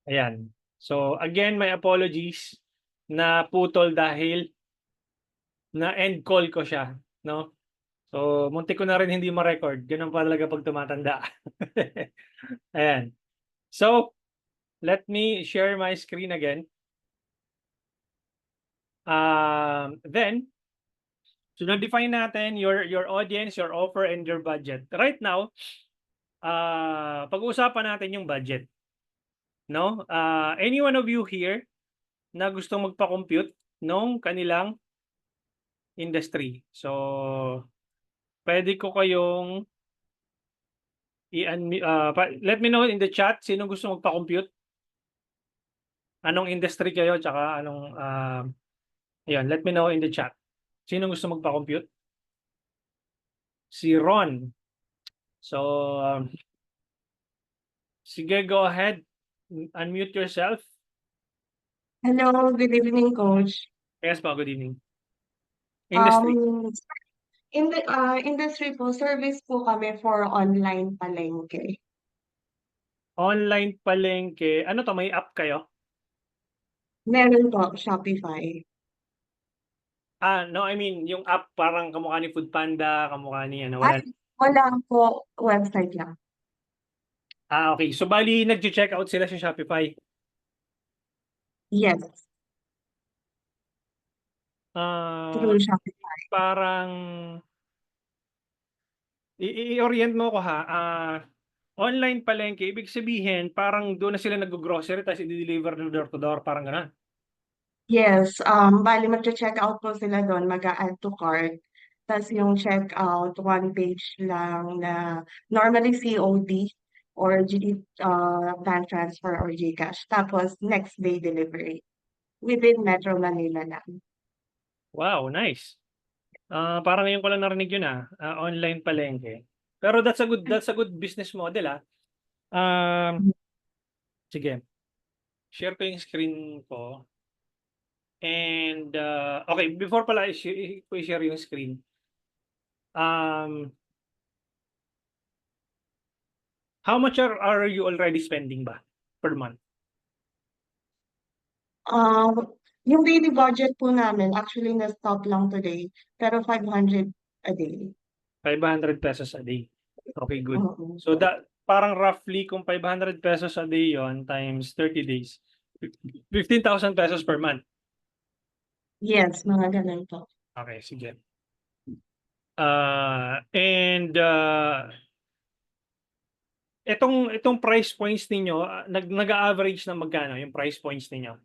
Ayan. So again, my apologies na putol dahil na-end call ko siya, no? So muntik ko na rin hindi ma-record. Gano'n pa talaga 'pag tumatanda. Ayan. So, let me share my screen again. Then, so na-define natin your audience, your offer, and your budget. Right now, pag-uusapan natin yung budget, no? Any one of you here na gustong magpa-compute nung kanilang industry. So, pwede ko kayong let me know in the chat sino gusto magpa-compute. Anong industry kayo, tsaka anong, ayun, let me know in the chat. Sino gusto magpa-compute? Si Ron. So, sige, go ahead. Unmute yourself. Hello, good evening, Coach. Yes po, good evening. Industry. In the industry po, service po kami for online palengke. Online palengke. Ano to, may app kayo? Meron po, Shopify. No, I mean, yung app parang kamukha ni Foodpanda, kamukha ni ano, Ay, wala. wala po, website lang. Okay. So, bali, nag-check out sila sa Shopify. Yes, Ah, through Shopify. parang, i-orient mo ko ha. Online palengke, ibig sabihin, parang doon na sila nag-grocery, tapos i-deliver na door to door, parang gano'n. Yes, bali mag-check out po sila doon, mag-add to cart. Tapos yung check out, one page lang na normally COD or bank transfer or GCash. Tapos next day delivery within Metro Manila lang. Wow, nice. Parang ngayon ko lang narinig yun, online palengke. Pero that's a good business model, ah. Um, Sige, share ko yung screen ko. And, okay, before pala i-share yung screen, um, how much are you already spending ba per month? Yung daily budget po namin, actually na-stop lang today, pero 500 a day. 500 pesos a day. Okay, good. Oo. So parang roughly kung 500 pesos a day yon times 30 days, 15,000 pesos per month. Yes, mga ganun po. Okay, sige. And itong price points ninyo, nag-a-average na magkano yung price points ninyo?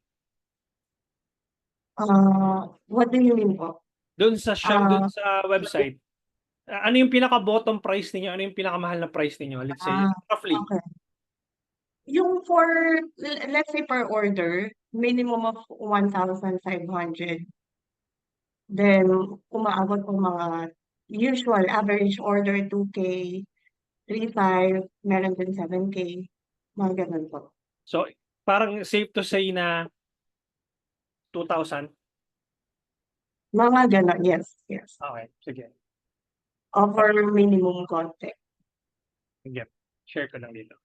What do you mean po? Doon sa Ah, website, ano yung pinaka-bottom price ninyo? Ano yung pinakamahal na price ninyo? Let's say, roughly. okay. Yung for, let's say per order, minimum of 1,500. Then, umaabot po mga usual average order 2K, 3,500, meron din 7K, mga ganun po. So, parang safe to say na 2,000. Mga ganun, yes, yes. Okay, sige. Over minimum konti. Sige. Share ko lang dito.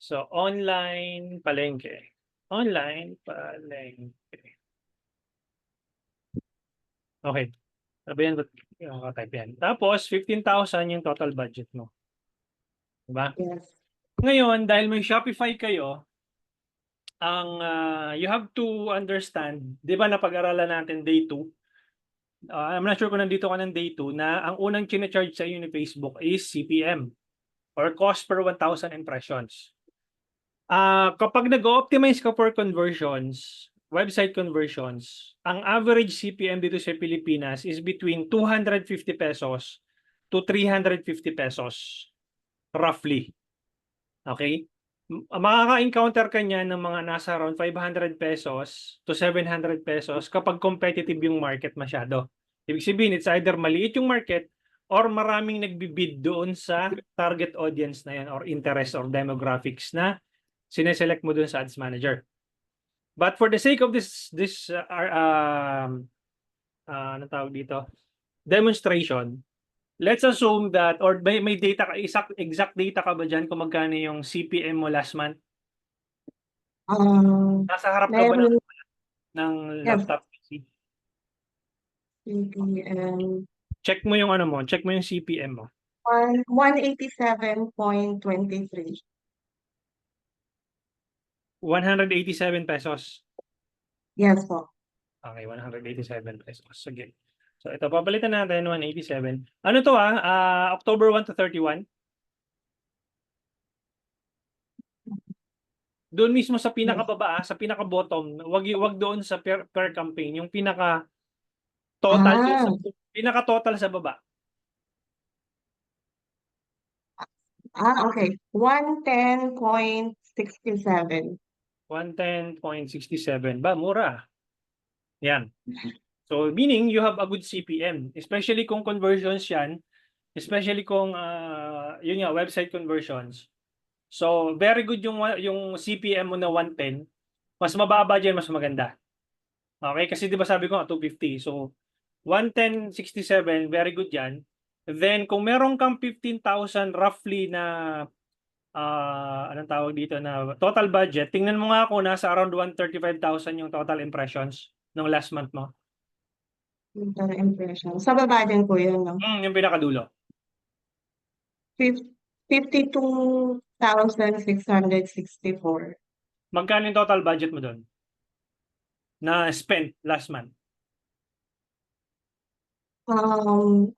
So, online palengke. Online palengke. Okay. Sabi yan, type yan. Tapos, 15,000 yung total budget mo. Diba? Yes. Ngayon, dahil may Shopify kayo, you have to understand, di ba napag-aralan natin day 2? I'm not sure kung nandito ka ng day 2 na ang unang chine-charge sa iyo ni Facebook is CPM or cost per 1,000 impressions. Kapag nag-optimize ka for conversions, website conversions, ang average CPM dito sa Pilipinas is between 250 pesos to 350 pesos roughly. Okay? Makaka-encounter ka niyan ng mga nasa around 500 pesos to 700 pesos kapag competitive yung market masyado. Ibig sabihin, it's either maliit yung market or maraming nagbibid doon sa target audience na yan or interest or demographics na sineselect mo doon sa ads manager. But for the sake of this ano tawag dito, demonstration, let's assume that, or may data ka, exact data ka ba dyan kung magkano yung CPM mo last month? Nasa harap ka ba Meron ng yes, laptop PC? CPM Check mo yung ano mo, check mo yung CPM mo. 187.23. 187 pesos. Yes po. Okay, 187 pesos. Sige. So ito, papalitan natin 187. Ano to October 1 to 31? Doon mismo sa Yes. pinakababa, sa pinaka-bottom, wag doon sa per campaign, yung pinaka-total doon Ah, sa pinaka-total sa baba. okay. 110.67. 110.67. Ba, mura. Yan. So, meaning you have a good CPM. Especially kung conversions yan, especially kung, yun nga, website conversions. So, very good yung CPM mo na 110. Mas mababa dyan, mas maganda. Okay? Kasi di ba sabi ko nga, 250. So, 110.67, very good yan. Then, kung meron kang 15,000 roughly na, anong tawag dito na total budget, tingnan mo nga ako, nasa around 135,000 yung total impressions ng last month mo. Total impression. Sa baba din po yun, no? Yung pinakadulo. 52,664. Magkano yung total budget mo doon na spent last month?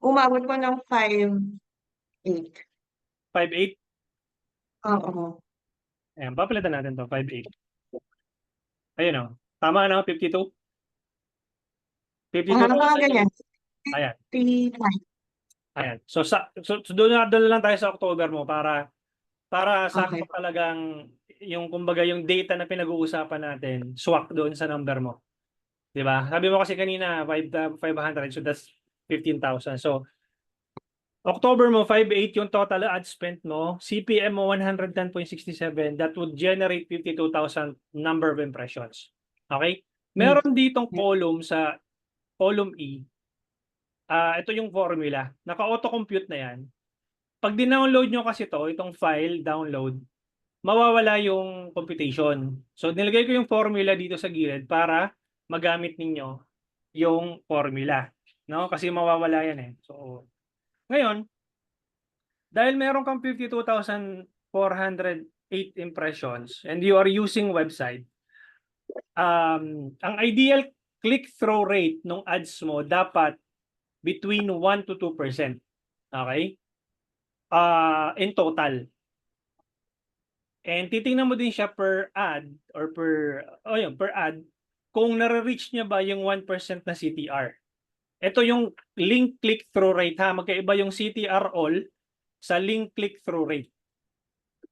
Umabot po ng 5.8. 5.8? Oo. Ayan, papalitan natin to 5.8. Ayun o. Tama na, 52? Mga 52,000 yung, ganyan. ayan. 55. Ayan. So doon na lang tayo sa October mo para sakto Okay. talagang yung kumbaga yung data na pinag-uusapan natin, swak doon sa number mo. 'Di ba? Sabi mo kasi kanina 500, so that's 15,000. So October mo 5.8 yung total ad spent mo, CPM mo 110.67, that would generate 52,000 number of impressions. Okay? Yes. Meron ditong Yes. column sa column E. Ito yung formula. Naka-auto-compute na 'yan. Pag dinownload nyo kasi itong file, download, mawawala yung computation. So, nilagay ko yung formula dito sa gilid para magamit ninyo yung formula. No? Kasi mawawala yan eh. So, ngayon, dahil meron kang 52,408 impressions and you are using website, ang ideal click-through rate ng ads mo dapat between 1 to 2%. Okay? In total. And titingnan mo din siya per ad or per ad kung nare-reach niya ba yung 1% na CTR. Ito yung link click-through rate ha. Magkaiba yung CTR all sa link click-through rate.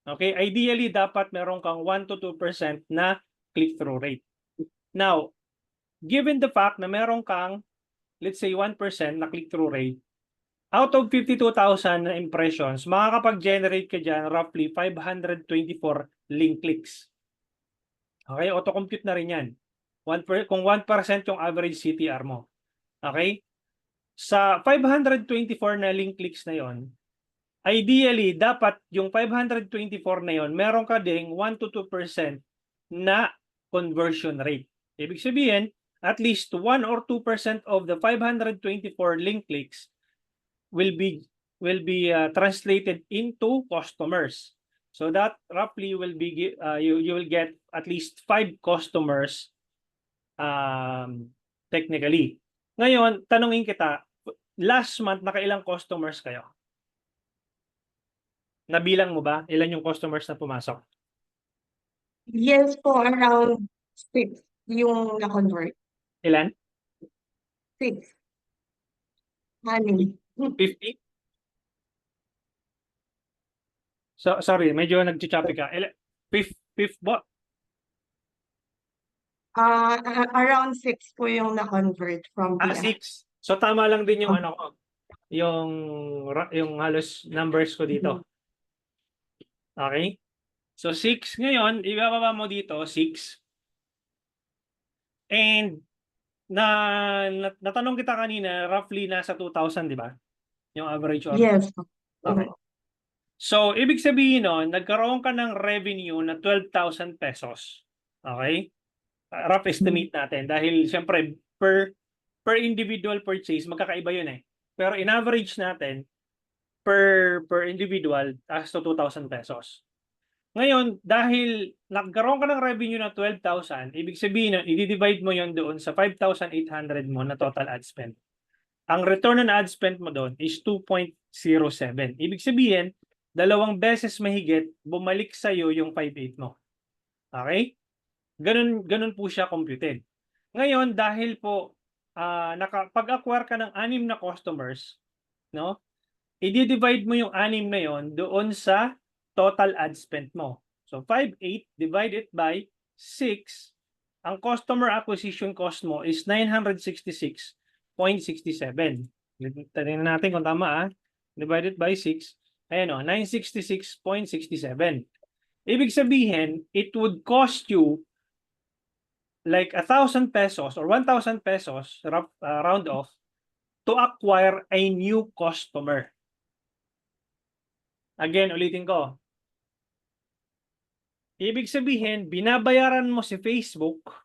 Okay? Ideally, dapat meron kang 1 to 2% na click-through rate. Now, given the fact na meron kang, let's say, 1% na click-through rate, out of 52,000 na impressions, makakapag-generate ka dyan roughly 524 link clicks. Okay? Auto-compute na rin yan. Kung 1% yung average CTR mo. Okay? Sa 524 na link clicks na yon, ideally, dapat yung 524 na yon, meron ka ding 1 to 2% na conversion rate. Ibig sabihin, at least 1 or 2% of the 524 link clicks will be translated into customers. So that roughly will be you will get at least 5 customers technically. Ngayon, tanungin kita, last month nakailang customers kayo? Nabilang mo ba? Ilan yung customers na pumasok? Yes po, around 6 yung na-convert. Ilan? 6. Honey. 50? So, sorry, medyo nag-choppy ka. Fifth ba? Around 6 po yung na-convert from the app. 6. So tama lang din yung ano ko, yung halos numbers ko dito. Okay? So 6 ngayon, ibababa mo dito 6. And natanong kita kanina, roughly nasa 2,000, di ba? Yung average order. Yes. Okay. So, ibig sabihin nun, nagkaroon ka ng revenue na 12,000 pesos. Okay? Rough estimate natin dahil siyempre per individual purchase magkakaiba yun eh. Pero in average natin per individual as to 2,000 pesos. Ngayon, dahil nagkaroon ka ng revenue na 12,000, ibig sabihin nun, i-divide mo yon doon sa 5,800 mo na total ad spend. Ang return on ad spend mo doon is 2.07. Ibig sabihin, 2 beses mahigit bumalik sa iyo yung 5,800 mo. Okay? Ganun po siya computed. Ngayon, dahil po pag-acquire ka ng 6 na customers, no? I-divide mo yung 6 na yon doon sa total ad spend mo. So 5,800 divided by 6, ang customer acquisition cost mo is 966.67. Tingnan natin kung tama Divided by 6, ayan 966.67. Ibig sabihin, it would cost you like 1,000 pesos or 1,000 pesos, round off, to acquire a new customer. Again, ulitin ko. Ibig sabihin, binabayaran mo si Facebook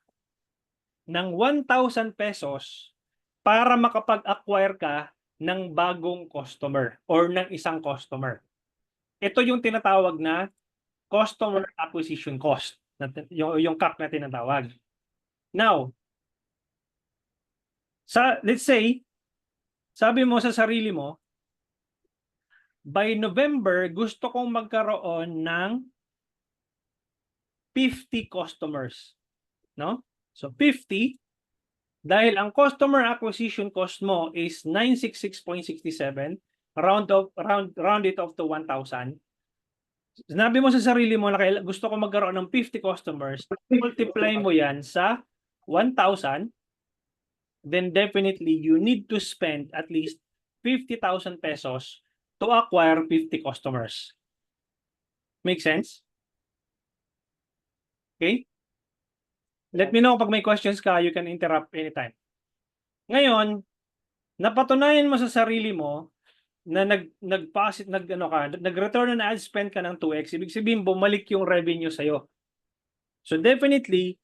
ng 1,000 pesos para makapag-acquire ka ng bagong customer or ng isang customer. Ito yung tinatawag na customer acquisition cost, yung CAC na tinatawag. Now, let's say, sabi mo sa sarili mo, by November, gusto kong magkaroon ng 50 customers. No? So 50, dahil ang customer acquisition cost mo is 966.67, round it off to 1,000. Sinabi mo sa sarili mo na gusto ko magkaroon ng 50 customers, multiply mo yan sa 1,000, then definitely you need to spend at least 50,000 pesos to acquire 50 customers. Make sense? Okay? Let me know pag may questions ka, you can interrupt anytime. Ngayon, napatunayan mo sa sarili mo na nag-return on ad spend ka ng 2x, ibig sabihin bumalik yung revenue sa'yo. So definitely,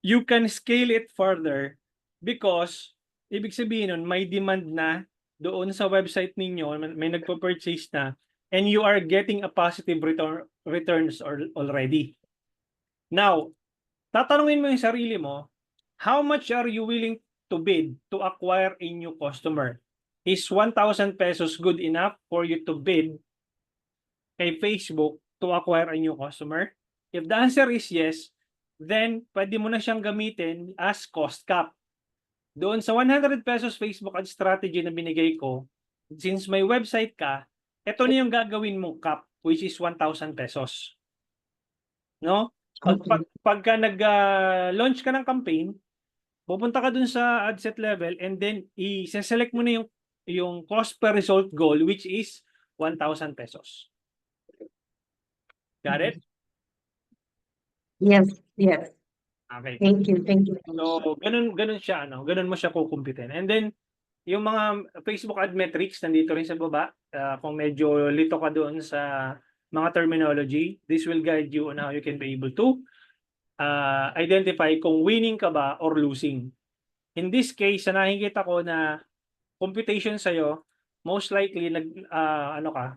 you can scale it further because ibig sabihin nun, may demand na doon sa website ninyo, may nagpo-purchase na, and you are getting a positive returns already. Now, tatanungin mo yung sarili mo, how much are you willing to bid to acquire a new customer? Is 1,000 pesos good enough for you to bid kay Facebook to acquire a new customer? If the answer is yes, then pwede mo na siyang gamitin as cost cap. Doon sa 100 pesos Facebook ad strategy na binigay ko, since may website ka, ito na yung gagawin mong cap, which is 1,000 pesos. No? Pagka nag-launch ka ng campaign, pupunta ka dun sa ad set level and then i-select mo na yung cost per result goal, which is 1,000 pesos. Got it? Yes, yes. Okay. Thank you. So, ganun siya, ganun mo siya kukumpitin. And then, yung mga Facebook ad metrics, nandito rin sa baba. Kung medyo lito ka doon sa mga terminology, this will guide you on how you can be able to identify kung winning ka ba or losing. In this case, nakikita ko na computation sa'yo, most likely,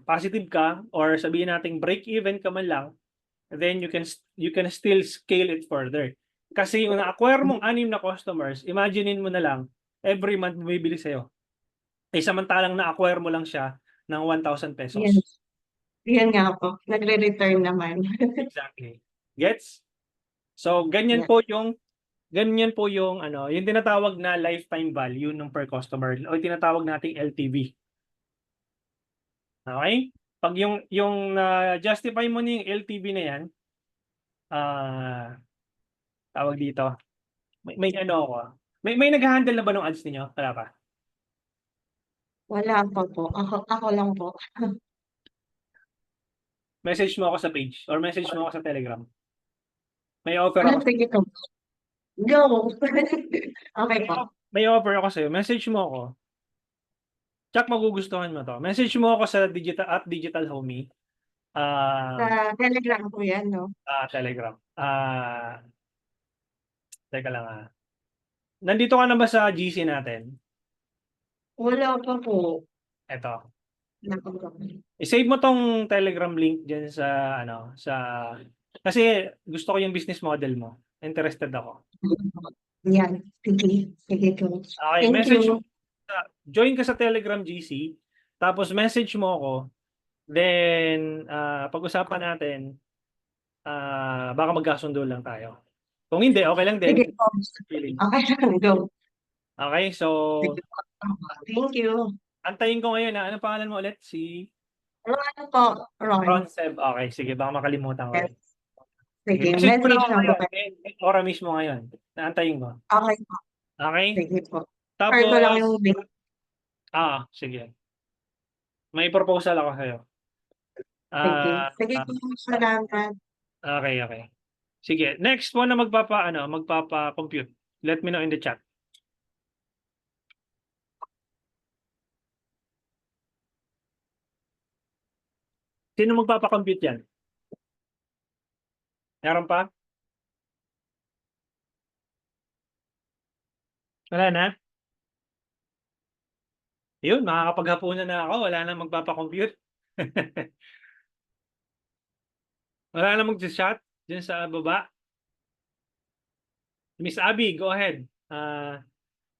positive ka, or sabihin natin break-even ka man lang, then you can still scale it further. Kasi yung na-acquire mong 6 na customers, imaginein mo na lang, every month bumibili sa'yo. Samantalang na-acquire mo lang siya ng 1,000 pesos. Yes. Yan nga po. Nagre-return naman. Exactly. Gets? So, ganyan po yung yung tinatawag na lifetime value ng per customer o tinatawag nating LTV. Okay? Pag yung justify mo na yung LTV na yan, tawag dito, may may nag-handle na ba ng ads niyo? Wala pa? Wala pa po. Ako lang po. Message mo ako sa page or message mo ako sa Telegram. May offer ako. Sige po. Go. Okay po. May offer ako sa'yo. Message mo ako. Check, magugustuhan mo to. Message mo ako sa digital homie. Sa Um, Telegram po yan, no? Telegram. Teka lang Nandito ka na ba sa GC natin? Wala pa po. Eto. Napunta ko. I-save mo tong Telegram link dyan sa kasi gusto ko yung business model mo. Interested ako. Yan. Sige. Sige, Coach. Okay, Thank message you. join ka sa Telegram GC, tapos message mo ako, then pag-usapan natin, baka magkasundo lang tayo. Kung hindi, okay lang din. Sige, Coach. Feeling. Okay lang, go. Okay, so Sige po. Thank you. antayin ko ngayon ano pangalan mo ulit? Si Ron po. Ron. Ron Seb. Okay, sige, baka makalimutan ko Yes. rin. Sige, Sige, message mo lang message ako lang po ngayon. kayo. Ora mismo ngayon. Naantayin ko. Okay po. Okay? Sige po. Share ko lang Tapos, yung link. sige. May proposal ako sa'yo. Sige. Ah, Sige ah, po. Salamat. okay, okay. Sige, next mo na magpapa-compute. Let me know in the chat. Sino magpapa-compute yan? Meron pa? Wala na? Yun, makakapaghapunan na ako. Wala na magpapa-compute. Wala na mag-chat dyan sa baba. Miss Abby, go ahead.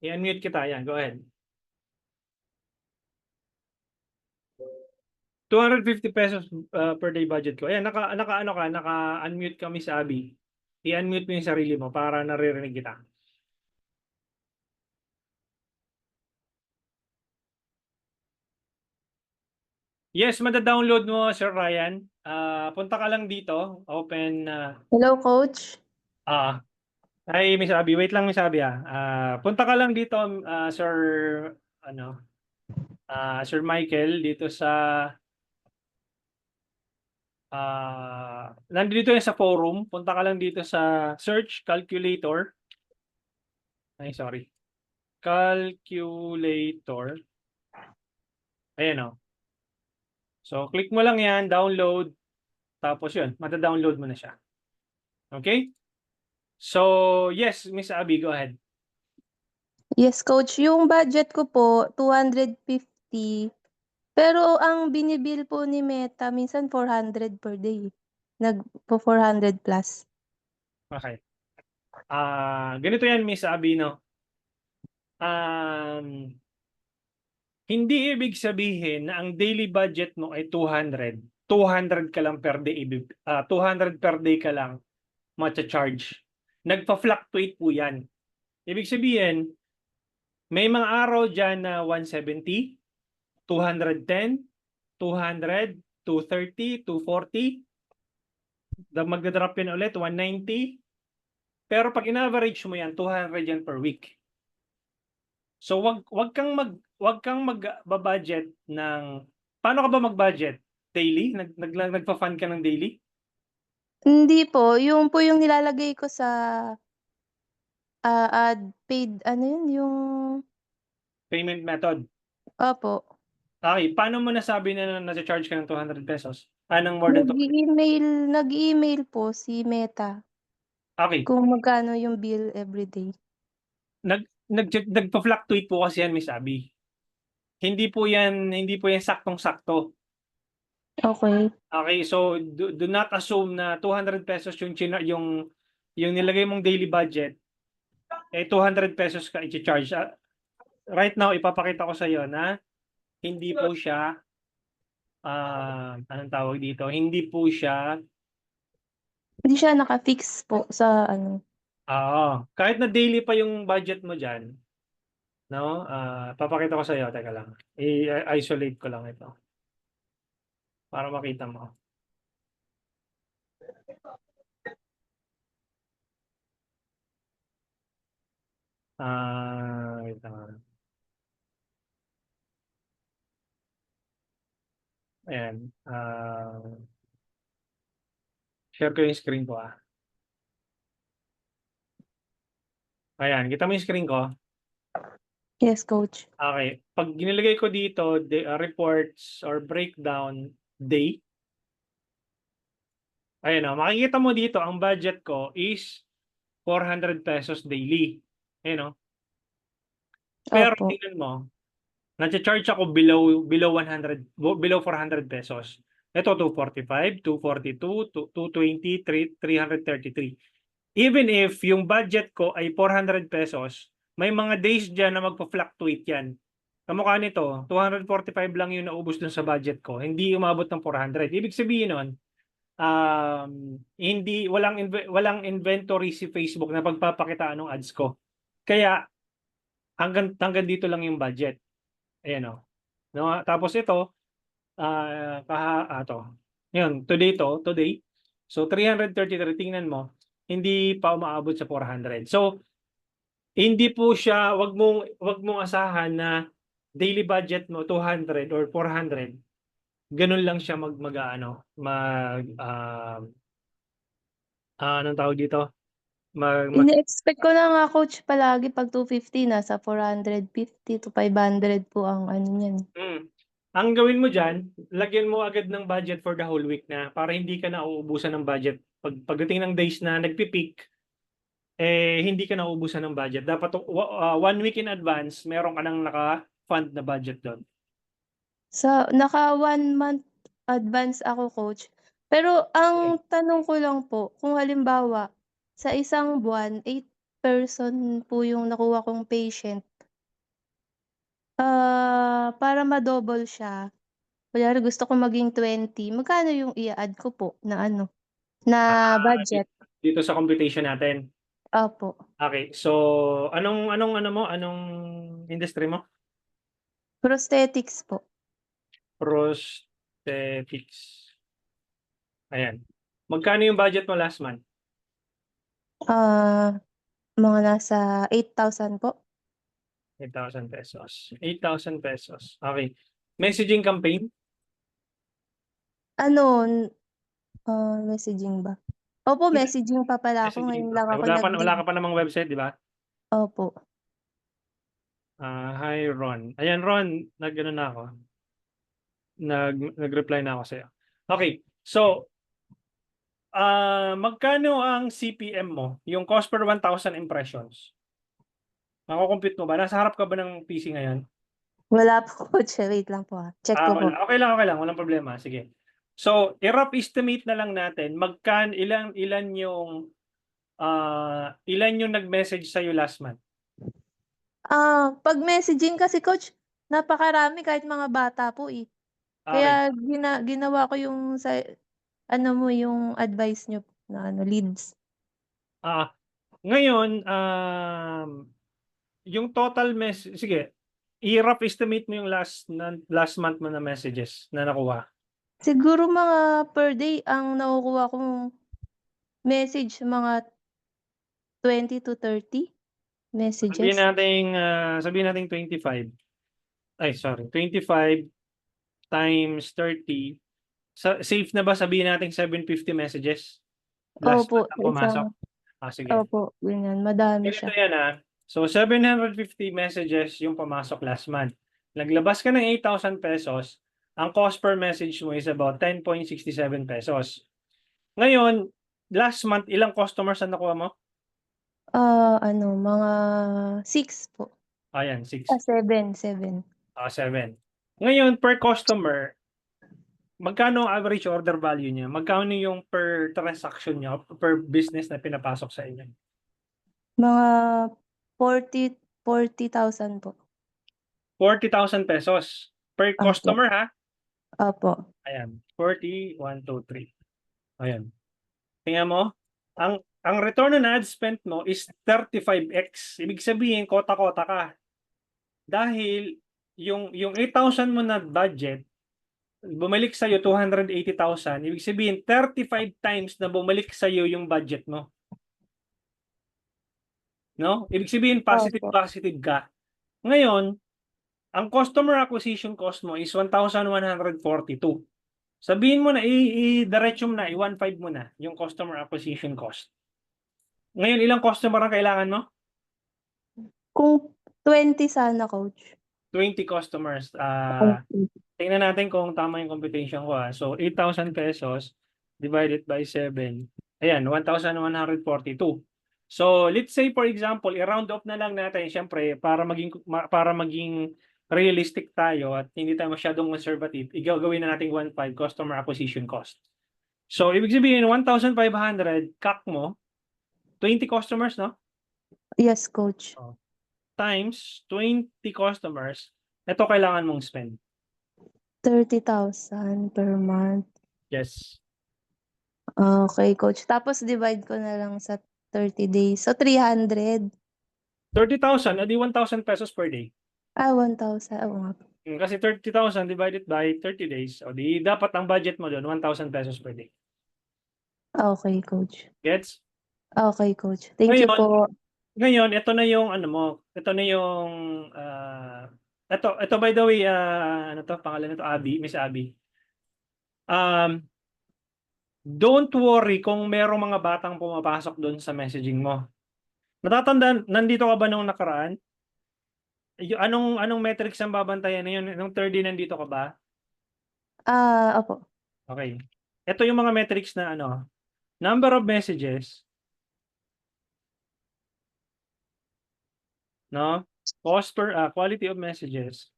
I-unmute kita. Yan, go ahead. 250 pesos per day budget ko. Ayan, naka-unmute ka, Miss Abby. I-unmute mo yung sarili mo para naririnig kita. Yes, mada-download mo, Sir Ryan. Punta ka lang dito. Open. Hello, Coach. Ay, Miss Abby. Wait lang, Miss Abby. Punta ka lang dito, Sir, Sir Michael, dito sa nandito yan sa forum. Punta ka lang dito sa search calculator. Ay, sorry. Calculator. Ayan o. So, click mo lang yan, download. Tapos yun, mata-download mo na siya. Okay? So, yes, Miss Abby, go ahead. Yes, Coach. Yung budget ko po, 250. Pero ang binibill po ni Meta, minsan 400 per day. Po 400 plus. Okay. Ganito yan, Miss Abby, no? Hindi ibig sabihin na ang daily budget mo ay 200. 200 ka lang per day, 200 per day ka lang matcha-charge. Nagpa-fluctuate po yan. Ibig sabihin, may mga araw dyan na 170, 210, 200, 230, 240. Magdadrop yan ulit, 190. Pero pag in-average mo yan, 200 yan per week. So wag kang mag-budget ng paano ka ba mag-budget? Daily? Nagpa-fund ka ng daily? Hindi po. Yung po yung nilalagay ko sa paid, ano yun? Yung, Payment method. opo. Okay, paano mo nasabi na nasa-charge ka ng 200 pesos? Ng more than 200? Nag-email po si Meta Okay. kung magkano yung bill everyday. Nagpa-fluctuate po kasi yan, Miss Abby. Hindi po yan saktong-sakto. Okay. Okay, so do not assume na 200 pesos yung nilagay mong daily budget, 200 pesos ka i-charge. Right now, ipapakita ko sa iyo na hindi po siya, anong tawag dito? Hindi po siya, Hindi siya naka-fix po sa ano. kahit na daily pa yung budget mo dyan, no? Papakita ko sa iyo, teka lang. I-isolate ko lang ito. Para makita mo. Wait lang. Ayan. Share ko yung screen ko. Ayan, kita mo yung screen ko? Yes, Coach. Okay. Pag ginilagay ko dito, reports or breakdown day, Ayan o, makikita mo dito, ang budget ko is 400 pesos daily. Ayan o. Pero Opo. tingnan mo, nag-charge ako below 100, below 400 pesos. Ito 245, 242, 220, 333. Even if yung budget ko ay 400 pesos, may mga days diyan na magfa-fluctuate yan. Kamukha nito, 245 lang yung naubos dun sa budget ko, hindi umabot ng 400. Ibig sabihin nun, hindi walang inventory si Facebook na pagpapakitaan ng ads ko. Kaya hanggang dito lang yung budget. Ayan oh. No, tapos ito to. Yun, today. So 333 tingnan mo, hindi pa umaabot sa 400. So hindi po siya, wag mong asahan na daily budget mo 200 or 400. Ganun lang siya anong tawag dito? Ine-expect ko na nga coach palagi pag 250 nasa 450 to 500 po ang ano niyan. Ang gawin mo diyan, lagyan mo agad ng budget for the whole week na para hindi ka na uubusan ng budget. Pagdating ng days na nagpi-peak, hindi ka na uubusan ng budget. Dapat 1 week in advance, meron ka nang naka-fund na budget doon. Naka 1 month advance ako coach. Pero ang tanong ko lang po, kung halimbawa sa isang buwan 8 person po yung nakuha kong patient, para ma-double siya, kunyari gusto ko maging 20, magkano yung i-a-add ko po na ano, na budget? Dito sa computation natin. Opo. Okay, so anong industry mo? Prosthetics po. Prosthetics. Ayan. Magkano yung budget mo last month? Mga nasa 8,000 po. 8,000 pesos. 8,000 pesos. Okay. Messaging campaign? Ano, messaging ba? Opo, messaging pa pala ako. Messaging. Ngayon lang Okay. ako Wala ka pa namang website, di ba? Opo. Hi, Ron. Ayan, Ron. Nag-ano na ako. Nag-reply na ako sa'yo. Okay. So, magkano ang CPM mo? Yung cost per 1,000 impressions? Mako-compute mo ba? Nasa harap ka ba ng PC ngayon? Wala po, coach. Wait lang po check ko po. Wala. Okay lang. Walang problema. Sige. So, i-rough estimate na lang natin ilan yung nag-message sa last month. Pag messaging kasi coach, napakarami kahit mga bata po eh. Okay. Kaya ginawa ko yung sa yung advice niyo na leads. Ngayon, yung total sige, i-rough estimate mo yung last month mo na messages na nakuha. Siguro mga per day ang nakukuha kong message mga 20 to 30 messages. Sabihin natin 25. Ay, sorry. 25 times 30. Safe na ba sabihin natin 750 messages? Last Opo, month na pumasok. Sige. Opo, ganyan. Madami Ganito siya. yan So 750 messages yung pumasok last month. Naglabas ka ng 8,000 pesos, ang cost per message mo is about 10.67 pesos. Ngayon, last month, ilang customers ang nakuha mo? Mga 6 po. Ayan, 6. 7. 7. Ngayon, per customer, magkano ang average order value niya? Magkano yung per transaction niya, per business na pinapasok sa inyo? Mga 40,000 po. 40,000 pesos per Opo. customer, ha? Opo. Ayan, 40, 1, 2, 3. Ayan. Tingnan mo, ang return on ad spend mo is 35x. Ibig sabihin, kota-kota ka. Dahil yung 8,000 mo na budget, bumalik sa'yo 280,000. Ibig sabihin, 35 times na bumalik sa'yo yung budget mo. No? Ibig sabihin, positive ka. Ngayon, ang customer acquisition cost mo is 1,142. Sabihin mo na, i-diretso mo na, i-1.5 mo na yung customer acquisition cost. Ngayon, ilang customer ang kailangan mo? Kung 20 sana, coach. 20 customers. Tingnan natin kung tama yung computation ko. So, 8,000 pesos divided by 7. Ayan, 1,142. So, let's say for example, i-round off na lang natin syempre para maging realistic tayo at hindi tayo masyadong conservative. Igagawin na natin 1.5 customer acquisition cost. So, ibig sabihin 1,500 CAC mo, 20 customers, no? Yes, coach. Times 20 customers, ito kailangan mong spend. 30,000 per month. Yes. Okay, coach. Tapos divide ko na lang sa 30 days. So 300. 30,000, edi 1,000 pesos per day. 1,000. Oo nga. Kasi 30,000 divided by 30 days, o di dapat ang budget mo doon 1,000 pesos per day. Okay, coach. Gets? Okay, coach. Thank you Ngayon, po. Ngayon, ito na yung ano mo, ito na yung ito by the way, ano to, pangalan nito, Miss Abby. Don't worry kung merong mga batang pumapasok doon sa messaging mo. Natatandaan, nandito ka ba nung nakaraan? Anong metrics ang babantayan na yun? Nung 30 nandito ka ba? Opo. Okay. Ito yung mga metrics na ano, number of messages, no? Cost per quality of messages,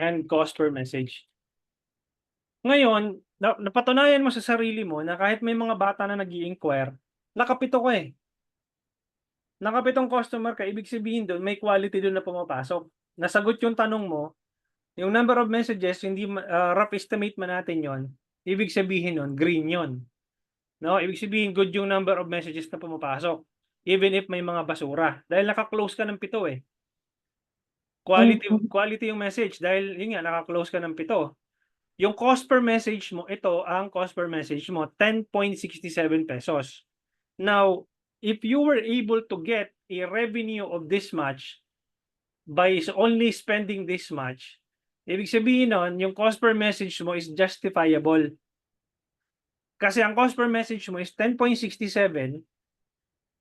and cost per message. Ngayon, napatunayan mo sa sarili mo na kahit may mga bata na nag-i-inquire, nakapito ka eh. Nakapitong customer ka, ibig sabihin doon, may quality doon na pumapasok. Nasagot yung tanong mo, yung number of messages, hindi rough estimate man natin yon, ibig sabihin nun, green yon. No? Ibig sabihin, good yung number of messages na pumapasok. Even if may mga basura. Dahil naka-close ka ng 7 eh. Quality yung message dahil yun nga, naka-close ka ng 7. Yung cost per message mo, ito ang cost per message mo, 10.67 pesos. Now, if you were able to get a revenue of this much by only spending this much, ibig sabihin nun, yung cost per message mo is justifiable. Kasi ang cost per message mo is 10.67,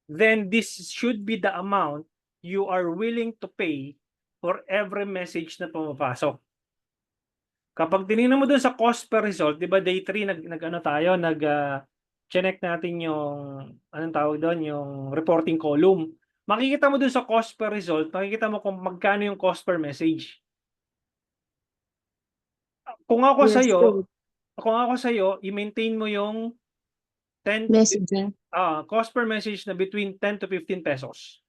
then this should be the amount you are willing to pay for every message na pumapasok. Kapag tinignan mo dun sa cost per result, di ba day 3 check natin yung anong tawag doon, yung reporting column. Makikita mo dun sa cost per result, makikita mo kung magkano yung cost per message. Kung ako Yes, sa iyo, i-maintain mo yung 10 messaging. cost per message na between 10 to 15 pesos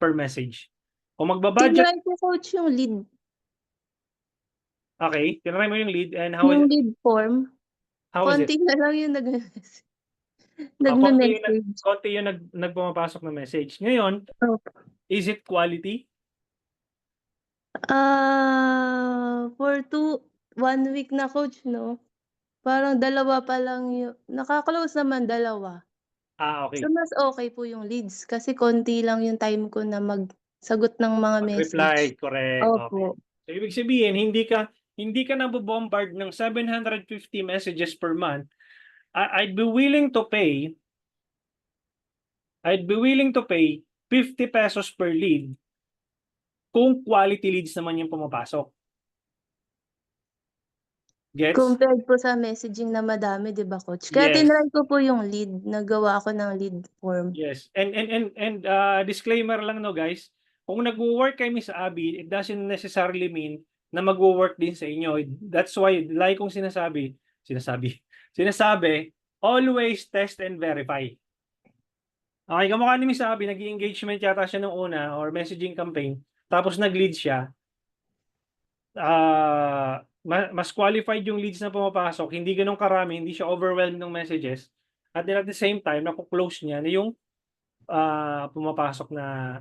per message. Kung magbabudget, Tinry ko, coach, yung lead. okay, tinry mo yung lead and how Yung lead form. is it? Konti na lang yung nagme-message. Konti yung nagpumapasok na message. Ngayon, Opo. is it quality? For 1 week na, coach, no? Parang 2 pa lang yung naka-close naman 2. Okay. So mas okay po yung leads kasi konti lang yung time ko na magsagot ng mga Reply, message. correct. Opo. Okay. So, ibig sabihin, hindi ka nabobombard ng 750 messages per month. I'd be willing to pay 50 pesos per lead kung quality leads naman yung pumapasok. Gets? Compared po sa messaging na madami, 'di ba, coach? Kaya Yes. tinry ko po yung lead, nagawa ako ng lead form. Yes. And disclaimer lang no guys, kung nagwo-work kay Miss Abby, it doesn't necessarily mean na magwo-work din sa inyo. That's why like kong sinasabi, always test and verify. Okay, kamukha ni Miss Abby, nag-engagement yata siya nung una or messaging campaign, tapos nag-lead siya. Mas qualified yung leads na pumapasok, hindi ganun karami, hindi siya overwhelmed ng messages. At then at the same time, naku-close niya na yung pumapasok na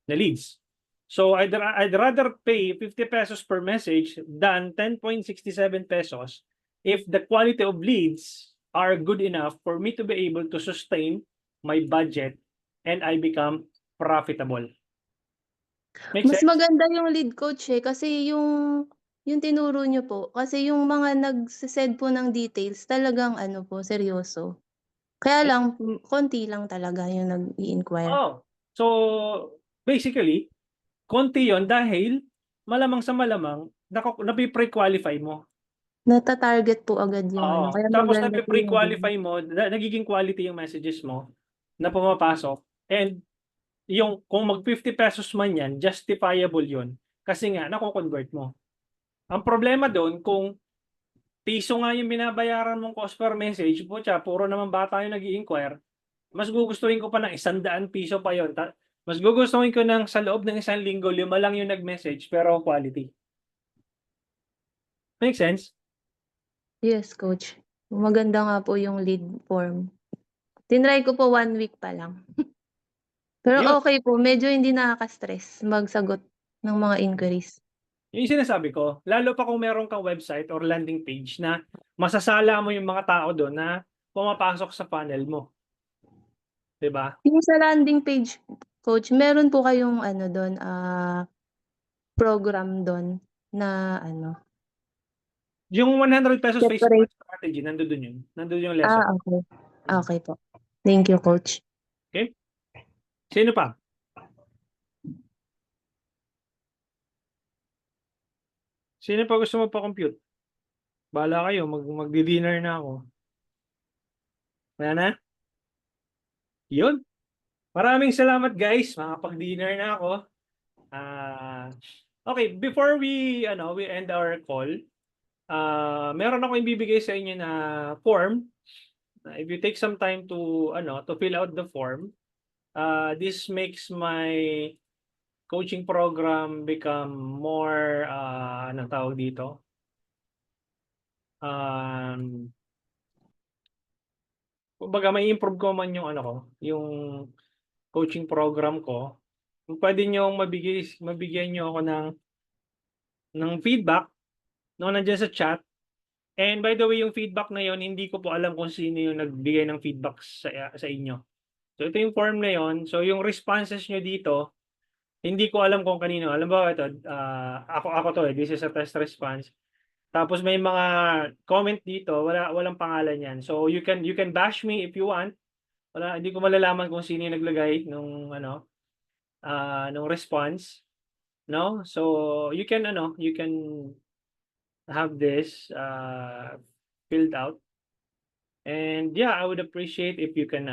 leads. So I'd rather pay 50 pesos per message than 10.67 pesos if the quality of leads are good enough for me to be able to sustain my budget and I become profitable. Make Mas sense? maganda yung lead, coach, kasi yung tinuro niyo po, kasi yung mga nagse-send po ng details talagang ano po, seryoso. Kaya lang konti lang talaga yung nag-i-inquire. So basically, konti yon dahil malamang sa malamang napi-pre-qualify mo. Nata-target po agad yung ano, Oo. kaya Tapos maganda po yung napi-pre-qualify mo, nagiging quality yung messages mo na pumapasok. And yung kung mag 50 pesos man yan, justifiable yun. Kasi nga, nako-convert mo. Ang problema doon, kung piso nga yung binabayaran mong cost per message, putya, puro naman bata yung nag-i-inquire, mas gugustuhin ko pa ng 100 piso pa yon. Mas gugustuhin ko ng sa loob ng 1 linggo, 5 lang yung nag-message, pero quality. Make sense? Yes, coach. Maganda nga po yung lead form. Tinry ko po 1 week pa lang. Pero Yun. okay po, medyo hindi nakaka-stress magsagot ng mga inquiries. Yung sinasabi ko, lalo pa kung meron kang website or landing page na masasala mo yung mga tao doon na pumapasok sa funnel mo. 'Di ba? Yung sa landing page, coach, meron po kayong ano dun, program dun na ano, Yung 100 pesos Facebook separate. Ads strategy, nandoon yun. Nandoon yung lesson. Okay. Okay po. Thank you, coach. Okay? Sino pa? Sino pa gusto mo pa-compute? Bahala kayo, magdi-dinner na ako. Wala na? Yun. Maraming salamat guys. Makapag-dinner na ako. Okay, before we end our call, meron ako ibibigay sa inyo na form. If you take some time to fill out the form, this makes my coaching program become more anong tawag dito? Kumbaga may improve ko man yung ano ko, yung coaching program ko. Kung pwede niyo mabigyan niyo ako ng feedback no nandiyan sa chat. And by the way, yung feedback na yon, hindi ko po alam kung sino yung nagbigay ng feedback sa inyo. So ito yung form na yon. So yung responses niyo dito, hindi ko alam kung kanino. Alam ba ito, ako to eh. This is a test response. Tapos may mga comment dito, walang pangalan yan. So you can bash me if you want. Hindi ko malalaman kung sino yung naglagay nung response, no? So you can have this filled out. And yeah, I would appreciate if you can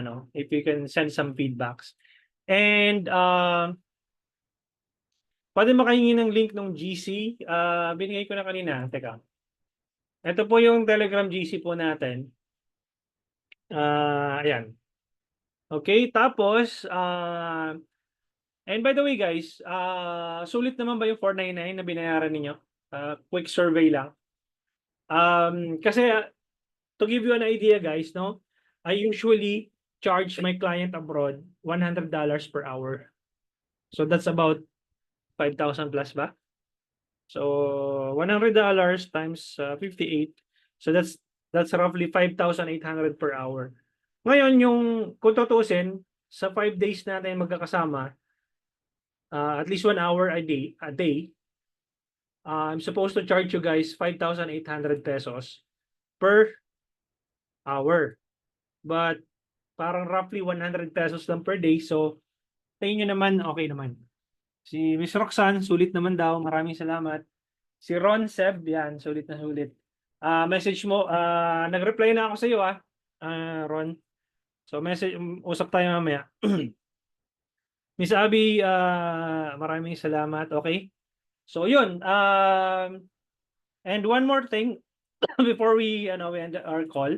send some feedbacks. And pwede makahingi ng link ng GC. Binigay ko na kanina. Teka. Ito po yung Telegram GC po natin. Ayan. Okay, tapos and by the way guys, sulit naman ba yung 499 na binayaran ninyo? Quick survey lang. Kasi to give you an idea guys, no? I usually charge my client abroad $100 per hour. So that's about 5,000 plus ba? So $100 times 58. So that's roughly 5,800 per hour. Ngayon yung kung tutuusin sa 5 days natin magkakasama, at least 1 hour a day, I'm supposed to charge you guys 5,800 pesos per hour. But parang roughly 100 pesos lang per day. So sa inyo naman, okay naman. Si Miss Roxanne, sulit naman daw. Maraming salamat. Si Ron Seb, yan, sulit na sulit. Message mo, nag-reply na ako sa iyo Ron. So usap tayo mamaya. Miss Abby, maraming salamat. Okay? So yun, and one more thing before we end our call.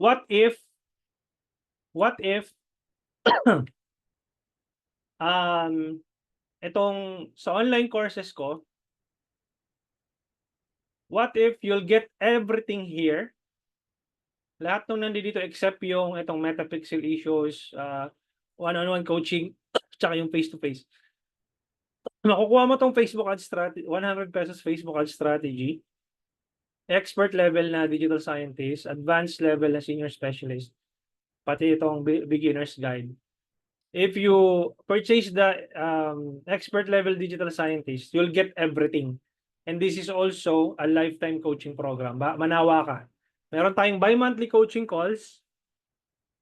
What if itong sa online courses ko, what if you'll get everything here? Lahat ng nandito except yung itong metapixel issues, one-on-one coaching, tsaka yung face-to-face. Makukuha mo tong Facebook ad strategy, 100 pesos Facebook ad strategy, expert level na digital scientist, advanced level na senior specialist, pati itong beginner's guide. If you purchase the expert level digital scientist, you'll get everything. And this is also a lifetime coaching program. Manawa ka. Meron tayong bi-monthly coaching calls,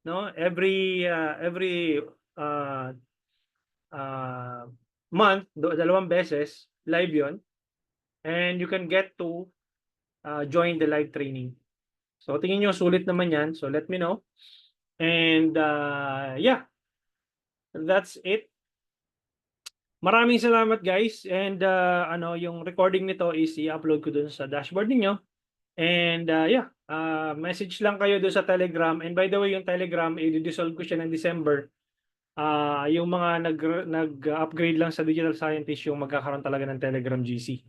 no? Every month, 2 beses, live 'yon. and you can get to join the live training. So tingin nyo sulit naman yan. So let me know. And yeah, that's it. Maraming salamat guys. And yung recording nito is i-upload ko dun sa dashboard ninyo. And yeah, message lang kayo doon sa Telegram. And by the way, yung Telegram, i-dissolve ko siya ng December. Yung mga nag-upgrade lang sa Digital Scientist yung magkakaroon talaga ng Telegram GC.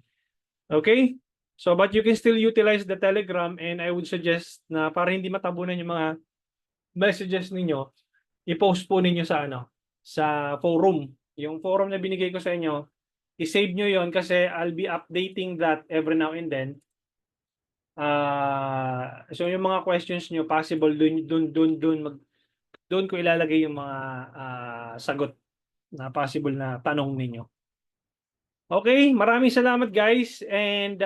Okay? So, but you can still utilize the Telegram, and I would suggest na para hindi matabunan yung mga messages ninyo, i-post po ninyo sa sa forum. Yung forum na binigay ko sa inyo, i-save nyo yon kasi I'll be updating that every now and then. So yung mga questions nyo, possible doon ko ilalagay yung mga sagot na possible na tanong ninyo. Okay, maraming salamat guys, and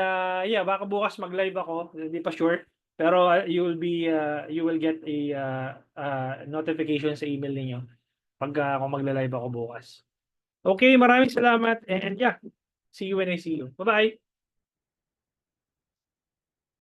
yeah, baka bukas mag-live ako, hindi pa sure, pero you will get a notification sa email niyo pag ako magla-live ako bukas. Okay, maraming salamat, and yeah, see you when I see you. Bye-bye.